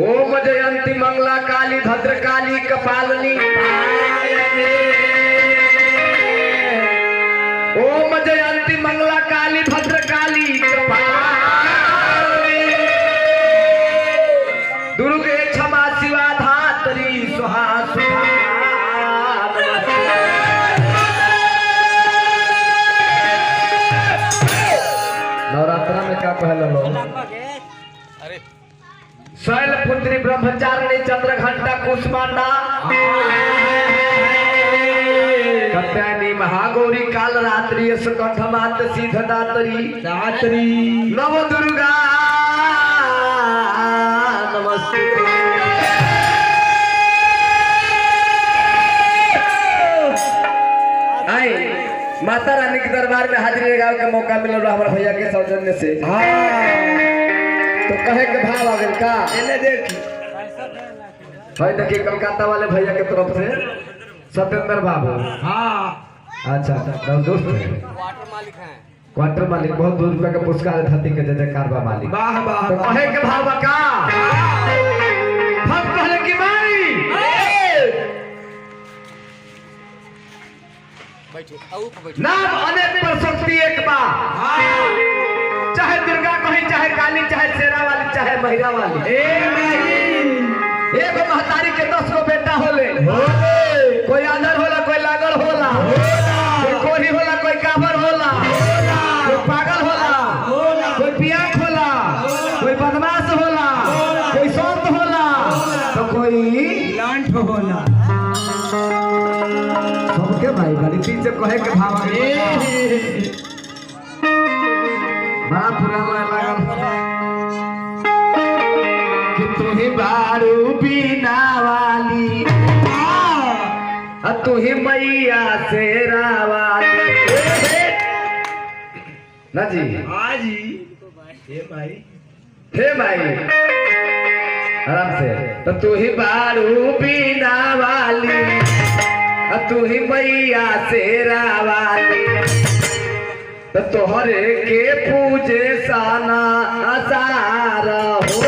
ओम जयंती मंगला काली भद्रकाली कपालिनी ओम जयंती मंगला काली भद्रकाली कपालिनी दुर्गे क्षमा शिवा धात्री स्वाहा सुधा। नवरात्रा में क्या कहल लो? शैलपुत्री ब्रह्मचारिणी चंद्रघंटा कुष्मांडा कत्यायनी महागौरी काल रात्रि कंठमात सिद्धदात्री दात्री नव दुर्गा नमस्ते। आई माता रानी के दरबार में हाजिरी लगावे का मौका मिला हमारे भैया के सौजन्य से। तो कहे के भाव आ गए का देख भाई देखिए कलकत्ता वाले भैया के तरफ से सत्येंद्र बाबू। हाँ अच्छा दोस्त क्वार्टर मालिक बहुत दूर रुपया का पुरस्कार धरती के जय कारवा मालिक। वाह वाह तो कहे के भाव का हम कहले की माई नाम अनेक पर शक्ति एक बार चाहे दुर्गा कहीं चाहे काली चाहे शेरा वाली चाहे महिला वाली एगो महतारी के 10 गो बेटा होले कोई आंधर होला कोई लागल होला कोई कोढ़ी होला कोई काबर होला कोई पागल होला कोई पियाक होला कोई बदमाश होला कोई संत होला तो कोई लांठ होला सबके भाई बड़ी चीज से कहे के भाव बड़ा पुराना लगन कि तू ही बारू बीना वाली तू ही मैया शेरा वाली ना जी। हाँ जी हे भाई आराम से। तो तू ही बारू बीना वाली तू ही मैया शेरा वाली तो तोहरे के पूजे साना आसार हो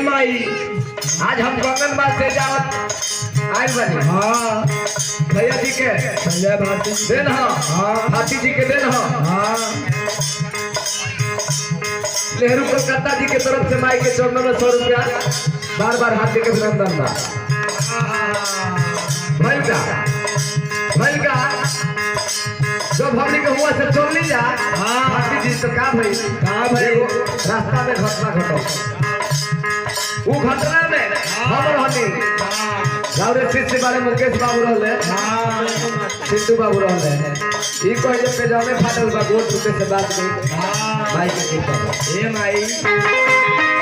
आज हम गंगनबाद से जावत आए बने। हाँ भैया जी के संजय भारती देन हाँ हाथी जी के देन हाँ नेहरू कलकत्ता जी के तरफ से माई के चरणों में 100 रुपया बार बार हाथी के अभिनंदन बा भैल का जब हमने के हुआ से चल ली जा। हाँ हाथी जी तो का भाई रास्ता में घटना घटो वो घटना में हम रहनी गावरे शिष्य वाले मुकेश बाबू रहले सिद्धू बाबू रहले ई कह जे पे जाने फाटल बा गोट टूटे से बात नहीं भाई के ठीक है ए माई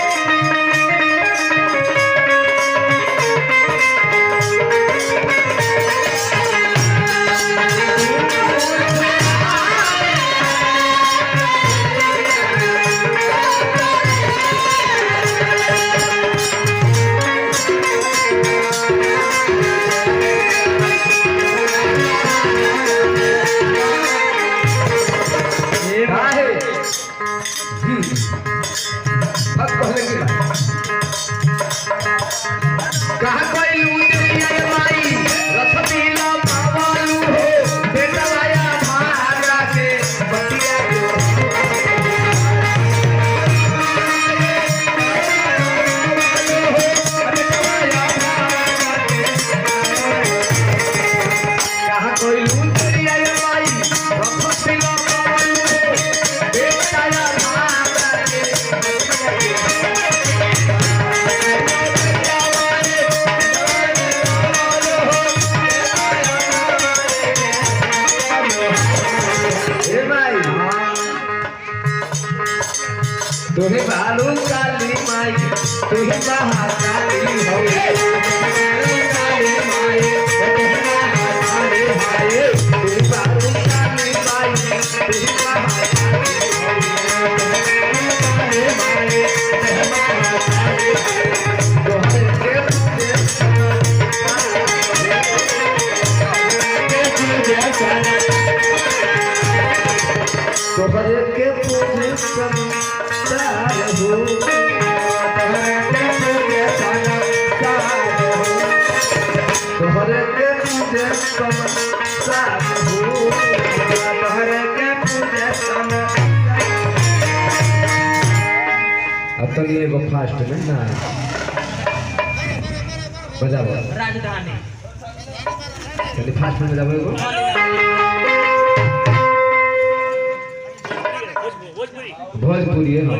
तुही बालू काली माई तुही महाकाली हो काली माई तुही महाकाली हाय तुही बालू काली माई तुही महाकाली माई तुही महाकाली तोहरे के तोहरे के पूजे संसार हो तोहरे के पूजे संसार हो तोहरे के पूजे संसार हो तोहरे के पूजे संसार। अब तो ये वो फास्ट में ना बजाओ राजधानी चलिए फास्ट में बजाओ भोजपुरी है हाँ